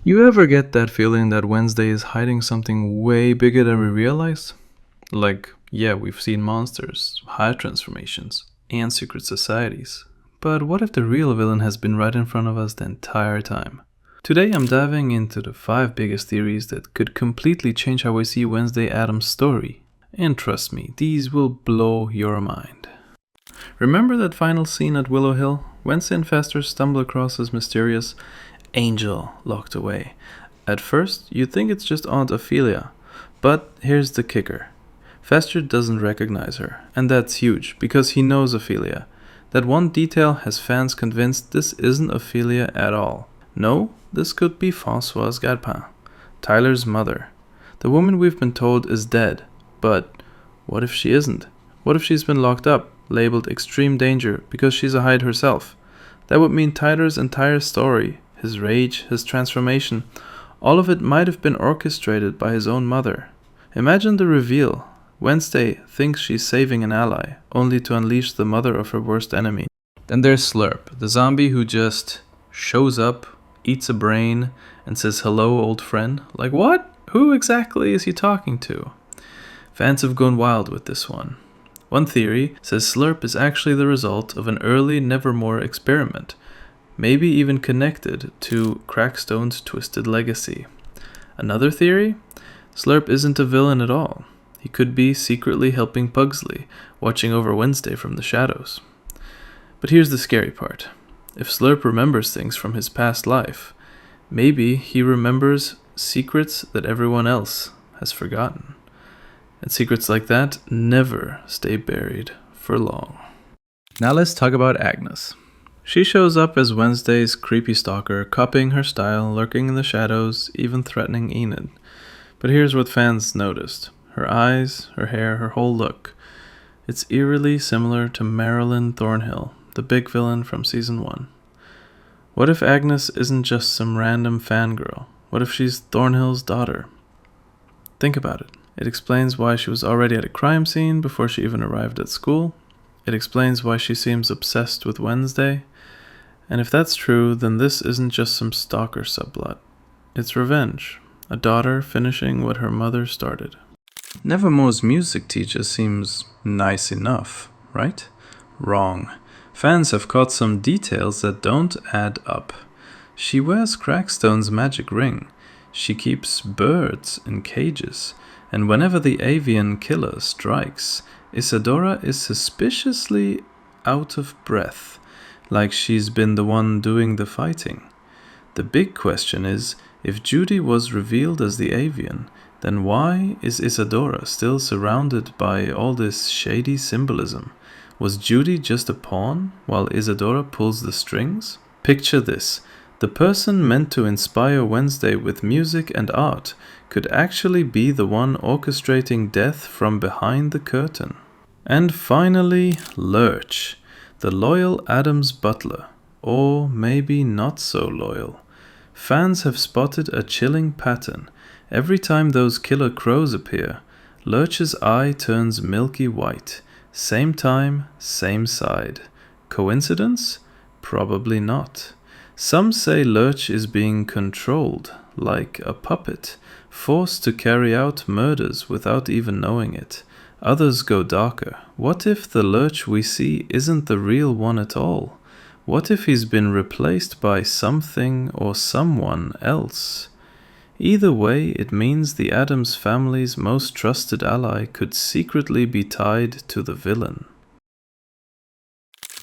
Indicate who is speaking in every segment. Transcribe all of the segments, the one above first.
Speaker 1: You ever get that feeling that Wednesday is hiding something way bigger than we realize? Like, yeah, we've seen monsters, high transformations, and secret societies. But what if the real villain has been right in front of us the entire time? Today I'm diving into the 5 biggest theories that could completely change how we see Wednesday Addams' story. And trust me, these will blow your mind. Remember that final scene at Willow Hill? Wednesday and Fester stumble across this mysterious angel locked away. At first, you'd think it's just Aunt Ophelia, but here's the kicker. Fester doesn't recognize her, and that's huge, because he knows Ophelia. That one detail has fans convinced this isn't Ophelia at all. No, this could be Françoise Gadpin, Tyler's mother. The woman we've been told is dead, but what if she isn't? What if she's been locked up, labeled extreme danger, because she's a hide herself? That would mean Tyler's entire story, his rage, his transformation, all of it might have been orchestrated by his own mother. Imagine the reveal. Wednesday thinks she's saving an ally, only to unleash the mother of her worst enemy. Then there's Slurp, the zombie who just shows up, eats a brain, and says hello old friend. Like what? Who exactly is he talking to? Fans have gone wild with this one. One theory says Slurp is actually the result of an early Nevermore experiment, maybe even connected to Crackstone's twisted legacy. Another theory? Slurp isn't a villain at all. He could be secretly helping Pugsley, watching over Wednesday from the shadows. But here's the scary part. If Slurp remembers things from his past life, maybe he remembers secrets that everyone else has forgotten. And secrets like that never stay buried for long. Now let's talk about Agnes. She shows up as Wednesday's creepy stalker, copying her style, lurking in the shadows, even threatening Enid. But here's what fans noticed. Her eyes, her hair, her whole look. It's eerily similar to Marilyn Thornhill, the big villain from season 1. What if Agnes isn't just some random fangirl? What if she's Thornhill's daughter? Think about it. It explains why she was already at a crime scene before she even arrived at school. It explains why she seems obsessed with Wednesday. And if that's true, then this isn't just some stalker subplot. It's revenge. A daughter finishing what her mother started. Nevermore's music teacher seems nice enough, right? Wrong. Fans have caught some details that don't add up. She wears Crackstone's magic ring. She keeps birds in cages. And whenever the avian killer strikes, Isadora is suspiciously out of breath, like she's been the one doing the fighting. The big question is, if Judi was revealed as the avian, then why is Isadora still surrounded by all this shady symbolism? Was Judi just a pawn, while Isadora pulls the strings? Picture this. The person meant to inspire Wednesday with music and art could actually be the one orchestrating death from behind the curtain. And finally, Lurch, the loyal Addams butler, or maybe not so loyal. Fans have spotted a chilling pattern. Every time those killer crows appear, Lurch's eye turns milky white. Same time, same side. Coincidence? Probably not. Some say Lurch is being controlled, like a puppet, forced to carry out murders without even knowing it. Others go darker. What if the Lurch we see isn't the real one at all? What if he's been replaced by something or someone else? Either way, it means the Addams family's most trusted ally could secretly be tied to the villain.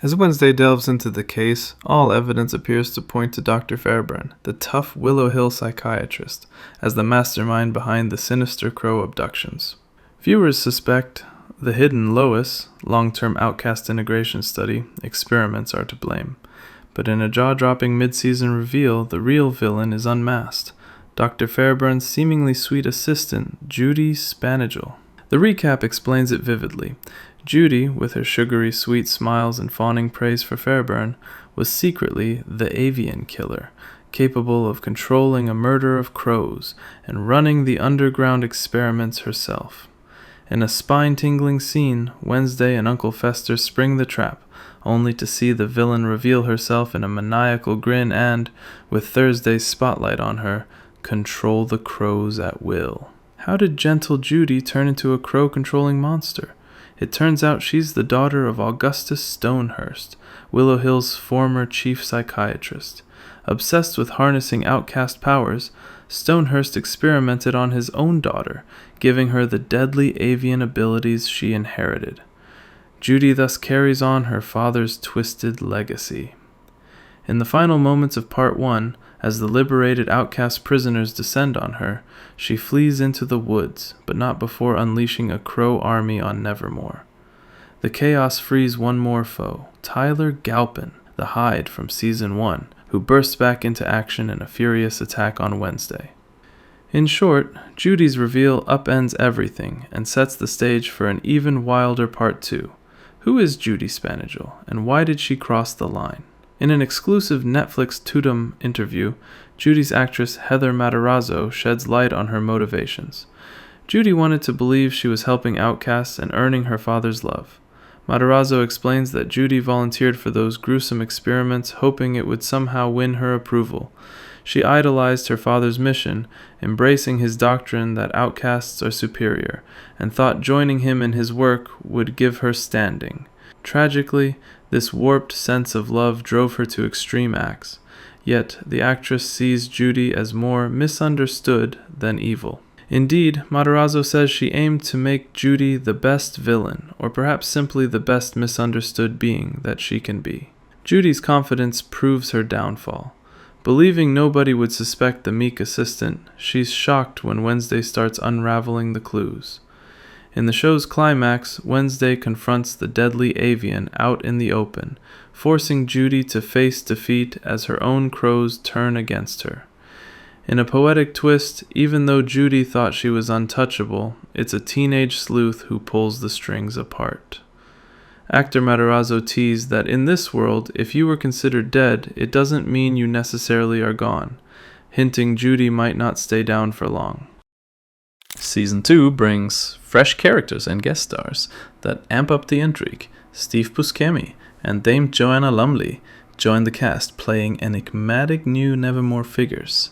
Speaker 1: As Wednesday delves into the case, all evidence appears to point to Dr. Fairburn, the tough Willow Hill psychiatrist, as the mastermind behind the sinister Crow abductions. Viewers suspect the hidden Lois, long-term outcast integration study, experiments are to blame. But in a jaw-dropping mid-season reveal, the real villain is unmasked. Dr. Fairburn's seemingly sweet assistant, Judi Spanagel. The recap explains it vividly. Judi, with her sugary sweet smiles and fawning praise for Fairburn, was secretly the avian killer, capable of controlling a murder of crows and running the underground experiments herself. In a spine-tingling scene, Wednesday and Uncle Fester spring the trap, only to see the villain reveal herself in a maniacal grin and, with Thursday's spotlight on her, control the crows at will. How did gentle Judi turn into a crow-controlling monster? It turns out she's the daughter of Augustus Stonehurst, Willow Hill's former chief psychiatrist. Obsessed with harnessing outcast powers, Stonehurst experimented on his own daughter, giving her the deadly avian abilities she inherited. Judi thus carries on her father's twisted legacy. In the final moments of Part 1, as the liberated outcast prisoners descend on her, she flees into the woods, but not before unleashing a crow army on Nevermore. The chaos frees one more foe, Tyler Galpin, the Hyde from Season 1, who bursts back into action in a furious attack on Wednesday. In short, Judi's reveal upends everything and sets the stage for an even wilder Part 2. Who is Judi Spanagel, and why did she cross the line? In an exclusive Netflix Tudum interview, Judi's actress Heather Matarazzo sheds light on her motivations. Judi wanted to believe she was helping outcasts and earning her father's love. Matarazzo explains that Judi volunteered for those gruesome experiments, hoping it would somehow win her approval. She idolized her father's mission, embracing his doctrine that outcasts are superior, and thought joining him in his work would give her standing. Tragically, this warped sense of love drove her to extreme acts, yet the actress sees Judi as more misunderstood than evil. Indeed, Matarazzo says she aimed to make Judi the best villain, or perhaps simply the best misunderstood being that she can be. Judi's confidence proves her downfall. Believing nobody would suspect the meek assistant, she's shocked when Wednesday starts unraveling the clues. In the show's climax, Wednesday confronts the deadly avian out in the open, forcing Judi to face defeat as her own crows turn against her. In a poetic twist, even though Judi thought she was untouchable, it's a teenage sleuth who pulls the strings apart. Actor Matarazzo teased that in this world, if you were considered dead, it doesn't mean you necessarily are gone, hinting Judi might not stay down for long. Season 2 brings fresh characters and guest stars that amp up the intrigue. Steve Buscemi and Dame Joanna Lumley join the cast, playing enigmatic new Nevermore figures.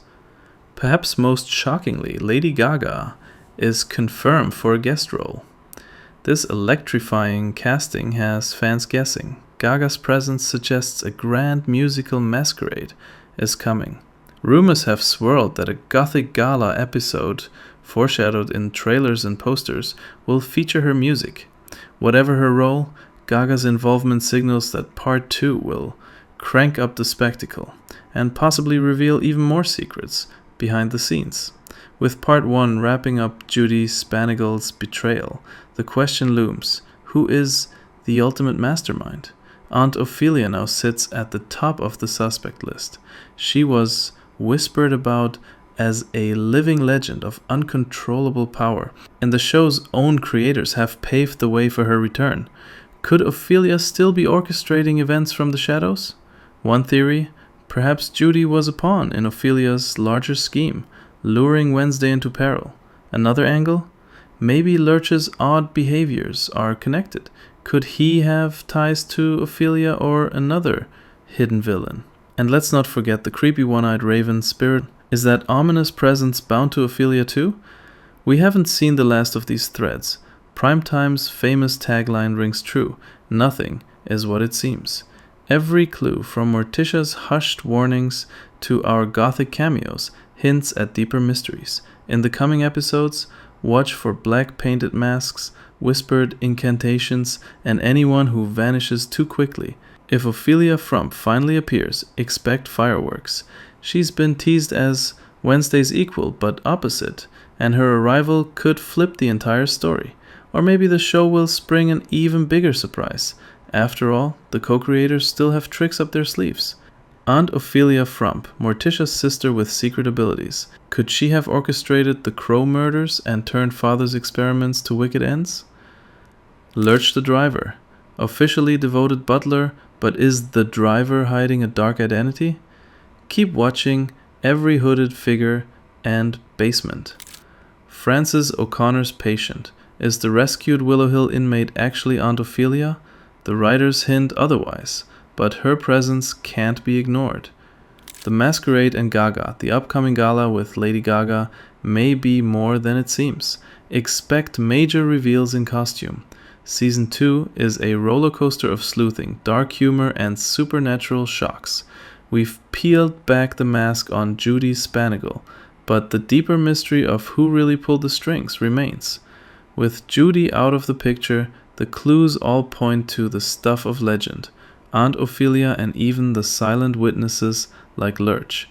Speaker 1: Perhaps most shockingly, Lady Gaga is confirmed for a guest role. This electrifying casting has fans guessing. Gaga's presence suggests a grand musical masquerade is coming. Rumors have swirled that a Gothic Gala episode, foreshadowed in trailers and posters, will feature her music. Whatever her role, Gaga's involvement signals that Part 2 will crank up the spectacle and possibly reveal even more secrets behind the scenes. With Part 1 wrapping up Judi Spanagel's betrayal, the question looms, who is the ultimate mastermind? Aunt Ophelia now sits at the top of the suspect list. She was whispered about as a living legend of uncontrollable power, and the show's own creators have paved the way for her return. Could Ophelia still be orchestrating events from the shadows? One theory, perhaps Judi was a pawn in Ophelia's larger scheme, luring Wednesday into peril. Another angle? Maybe Lurch's odd behaviors are connected. Could he have ties to Ophelia or another hidden villain? And let's not forget the creepy one-eyed raven spirit. Is that ominous presence bound to Ophelia too? We haven't seen the last of these threads. Primetime's famous tagline rings true. Nothing is what it seems. Every clue, from Morticia's hushed warnings to our gothic cameos, hints at deeper mysteries. In the coming episodes, watch for black painted masks, whispered incantations, and anyone who vanishes too quickly. If Ophelia Frump finally appears, expect fireworks. She's been teased as Wednesday's equal but opposite, and her arrival could flip the entire story. Or maybe the show will spring an even bigger surprise. After all, the co-creators still have tricks up their sleeves. Aunt Ophelia Frump, Morticia's sister with secret abilities. Could she have orchestrated the Crow murders and turned father's experiments to wicked ends? Lurch the driver, officially devoted butler, but is the driver hiding a dark identity? Keep watching Every Hooded Figure and Basement. Frances O'Connor's patient, Is the rescued Willow Hill inmate actually Aunt Ophelia? The writers hint otherwise, but her presence can't be ignored. The Masquerade and Gaga, the upcoming gala with Lady Gaga, may be more than it seems. Expect major reveals in costume. Season 2 is a roller coaster of sleuthing, dark humor, and supernatural shocks. We've peeled back the mask on Judi Spanigal, but the deeper mystery of who really pulled the strings remains. With Judi out of the picture, the clues all point to the stuff of legend, Aunt Ophelia and even the silent witnesses like Lurch.